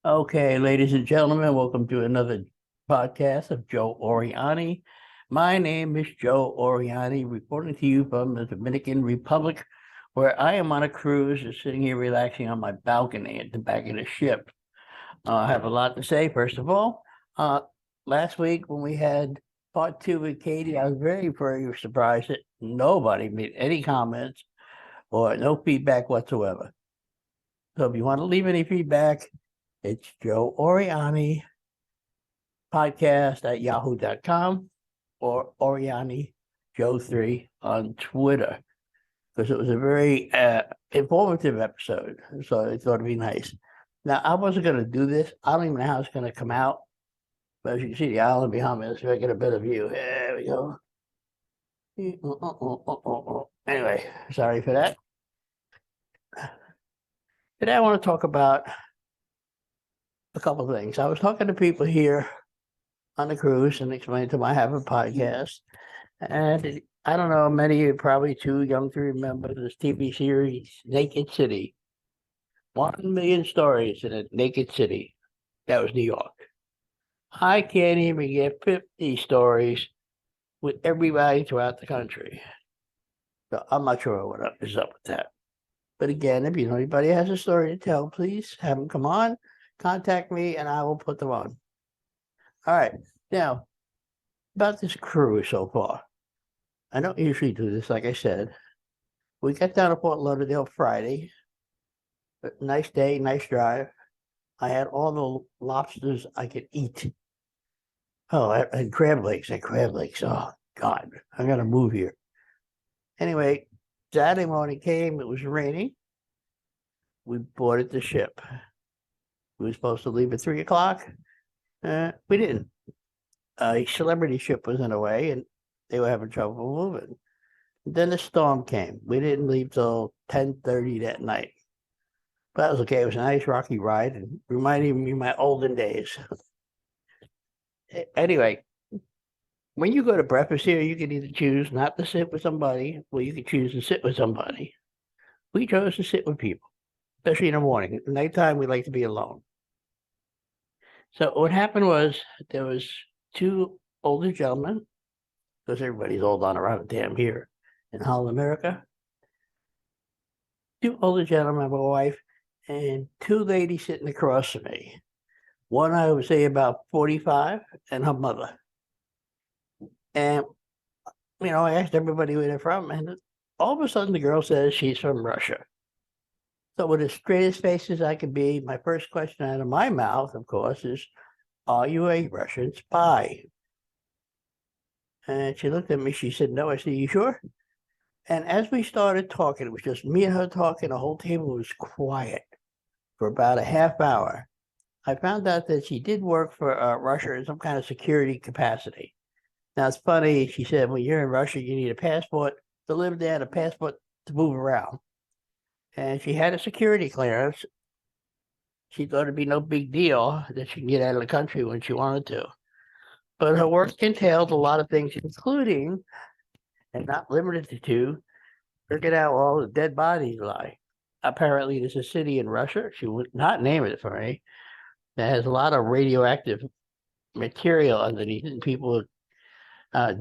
Okay, ladies and gentlemen, welcome to another podcast of Joe Oriani. My name is Joe Oriani, reporting to you from the Dominican Republic, where I am on a cruise, just sitting here relaxing on my balcony at the back of the ship. I have a lot to say. First of all, last week when we had part two with Katie, I was very surprised that nobody made any comments or no feedback whatsoever. So if you want to leave any feedback, it's Joe Oriani podcast at yahoo.com or Oriani Joe3 on Twitter, because it was a very informative episode. So I thought it'd be nice. Now, I wasn't going to do this. I don't even know how it's going to come out. But as you can see, the island behind me, let's make it a better view. There we go. Anyway, sorry for that. Today, I want to talk about a couple of things. I was talking to people here on the cruise and explained to them I have a podcast. And I don't know, many of you are probably too young to remember this TV series, Naked City. 1 million stories in a naked city. That was New York. I can't even get 50 stories with everybody throughout the country. So I'm not sure what is up with that. But again, if you know anybody has a story to tell, please have them come on, contact me, and I will put them on. All right. Now, about this cruise so far. I don't usually do this, like I said. We got down to Fort Lauderdale Friday. Nice day, nice drive. I had all the lobsters I could eat. Oh, I had crab legs. Oh, God, I got to move here. Anyway, Saturday morning came. It was raining. We boarded the ship. We were supposed to leave at 3 o'clock. We didn't. A celebrity ship was in the way, and they were having trouble moving. Then the storm came. We didn't leave till 10:30 that night. But that was okay. It was a nice rocky ride and reminded me of my olden days. Anyway, when you go to breakfast here, you can either choose not to sit with somebody, or you can choose to sit with somebody. We chose to sit with people, especially in the morning. At nighttime, we like to be alone. So what happened was there was two older gentlemen, because everybody's old on Rotterdam here in Holland, America. Two older gentlemen, my wife, and two ladies sitting across from me. One, I would say about 45, and her mother. And, I asked everybody where they're from, and all of a sudden the girl says she's from Russia. So with the straightest face as I could be, my first question out of my mouth, of course, is, are you a Russian spy? And she looked at me, she said, no. I said, you sure? And as we started talking, it was just me and her talking, the whole table was quiet for about a half hour. I found out that she did work for Russia in some kind of security capacity. Now, it's funny, she said, when you're in Russia, you need a passport to live there and a passport to move around. And she had a security clearance. She thought it'd be no big deal that she can get out of the country when she wanted to. But her work entailed a lot of things, including, and not limited to, figuring out where all the dead bodies lie. Apparently, there's a city in Russia, she would not name it for me, that has a lot of radioactive material underneath it, and people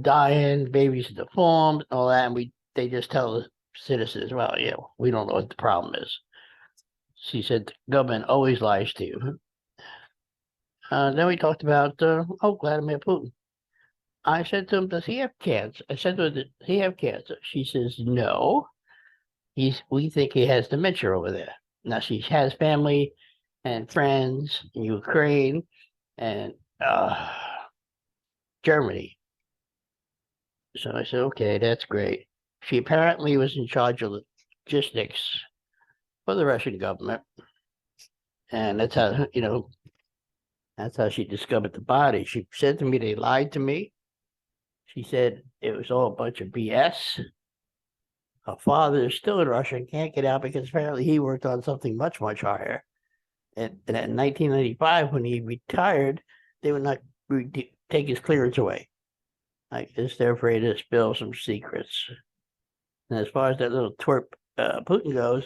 dying, babies deformed, and all that. And they just tell the citizens, well, we don't know what the problem is. She said, the government always lies to you. Then we talked about, Vladimir Putin. I said to him, does he have cancer? I said to her, does he have cancer? She says, no. We think he has dementia over there. Now, she has family and friends in Ukraine and Germany. So I said, okay, that's great. She apparently was in charge of logistics for the Russian government. And that's how, that's how she discovered the body. She said to me, they lied to me. She said it was all a bunch of BS. Her father is still in Russia and can't get out because apparently he worked on something much higher. And in 1995, when he retired, they would not take his clearance away. I guess they're afraid to spill some secrets. And as far as that little twerp Putin goes,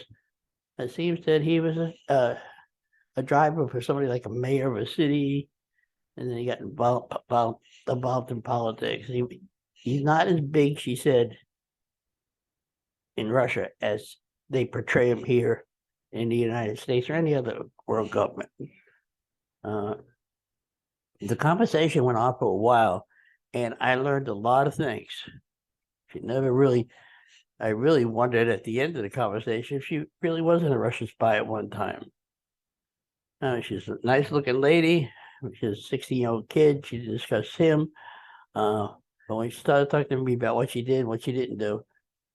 It seems that he was a driver for somebody like a mayor of a city, and then he got involved in politics. He's not as big, she said, in Russia as they portray him here in the United States or any other world government. The conversation went on for a while, and I learned a lot of things. I really wondered at the end of the conversation if she really wasn't a Russian spy at one time. She's a nice looking lady. She has a 16-year-old kid. She discussed him. But when she started talking to me about what she did, what she didn't do,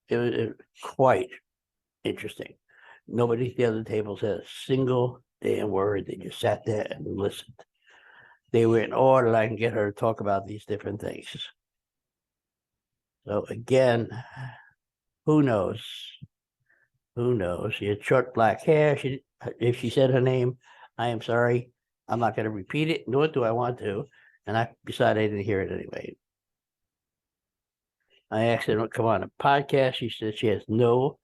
it was quite interesting. Nobody at the other table said a single damn word. They just sat there and listened. They were in order that I can get her to talk about these different things. So again, who knows? Who knows? She had short black hair. If she said her name, I am sorry. I'm not going to repeat it, nor do I want to. And I decided I didn't hear it anyway. I asked her to come on a podcast. She said she has no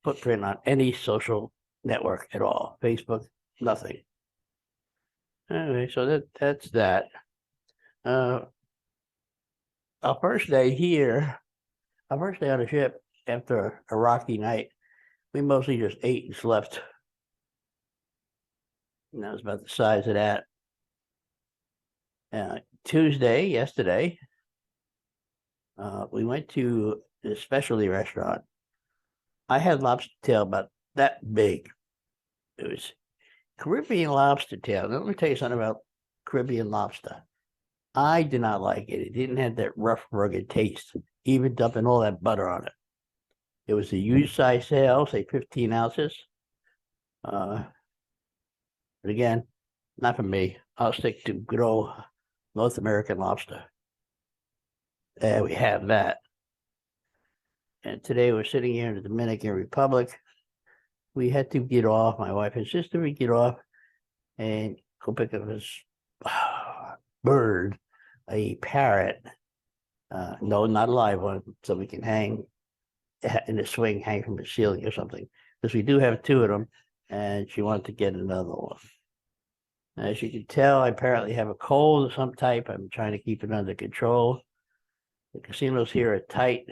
footprint on any social network at all. Facebook, nothing. Anyway, so that's that. Our first day on the ship after a rocky night, we mostly just ate and slept. And that was about the size of that. Tuesday, yesterday, we went to a specialty restaurant. I had lobster tail about that big. It was Caribbean lobster tail. Now, let me tell you something about Caribbean lobster. I did not like it. It didn't have that rough, rugged taste, even dumping all that butter on it. It was a huge size tail, say 15 ounces. But again, not for me. I'll stick to good old North American lobster. There we have that. And today we're sitting here in the Dominican Republic. We had to get off, my wife and sister, we get off and go pick up this bird, a parrot. No, not a live one, so we can hang in the swing, hang from the ceiling or something. Because we do have two of them, and she wanted to get another one. As you can tell, I apparently have a cold of some type. I'm trying to keep it under control. The casinos here are tight.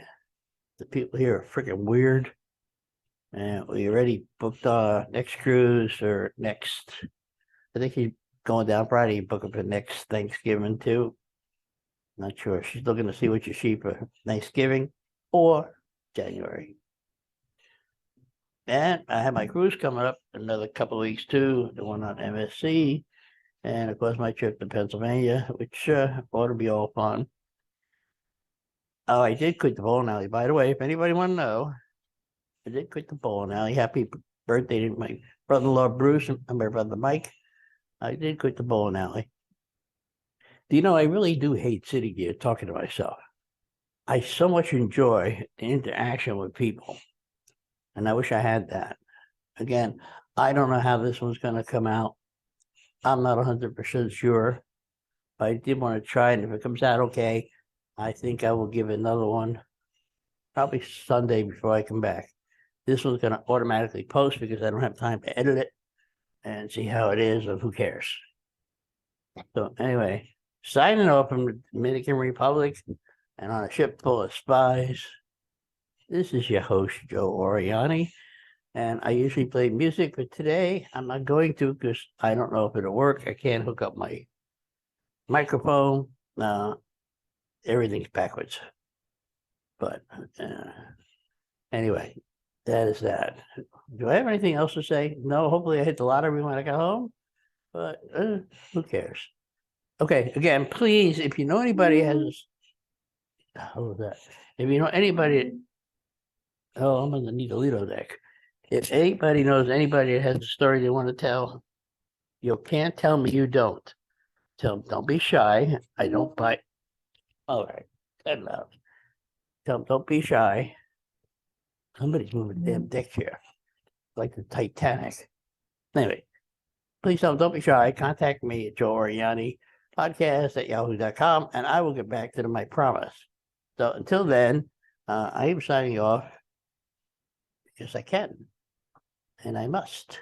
The people here are freaking weird. And we already booked our next cruise or next, I think he's going down Friday, book up for next Thanksgiving too. Not sure. She's looking to see what you see for Thanksgiving or January. And I have my cruise coming up another couple of weeks too, the one on MSC. And of course, my trip to Pennsylvania, which ought to be all fun. Oh, I did quit the bowling alley. By the way, if anybody want to know, I did quit the bowling alley. Happy birthday to my brother-in-law, Bruce, and my brother, Mike. I did quit the bowling alley. Do you know, I really do hate sitting here talking to myself. I so much enjoy the interaction with people. And I wish I had that. Again, I don't know how this one's going to come out. I'm not 100% sure. But I did want to try, and if it comes out okay, I think I will give another one probably Sunday before I come back. This one's going to automatically post because I don't have time to edit it and see how it is, or who cares. So anyway, signing off from the Dominican Republic and on a ship full of spies, this is your host, Joe Oriani. And I usually play music, but today I'm not going to because I don't know if it'll work. I can't hook up my microphone. Everything's backwards. But anyway, that is that. Do I have anything else to say? No, hopefully I hit the lottery when I got home, but who cares? Okay, again, please, if you know anybody has, how is that? If you know anybody, I'm on the Nicolito deck. If anybody knows anybody that has a story they want to tell, you can't tell me you don't. Tell them, don't be shy. I don't bite. All right, good enough. Tell them, don't be shy. Somebody's moving the damn deck chair, like the Titanic. Anyway, please don't be shy. Contact me at Joe Oriani podcast at yahoo.com, and I will get back to them, I promise. So until then, I am signing off because I can. and I must.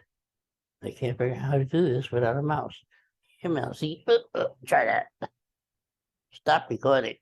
I can't figure out how to do this without a mouse. Hey, mousey, try that. Stop recording.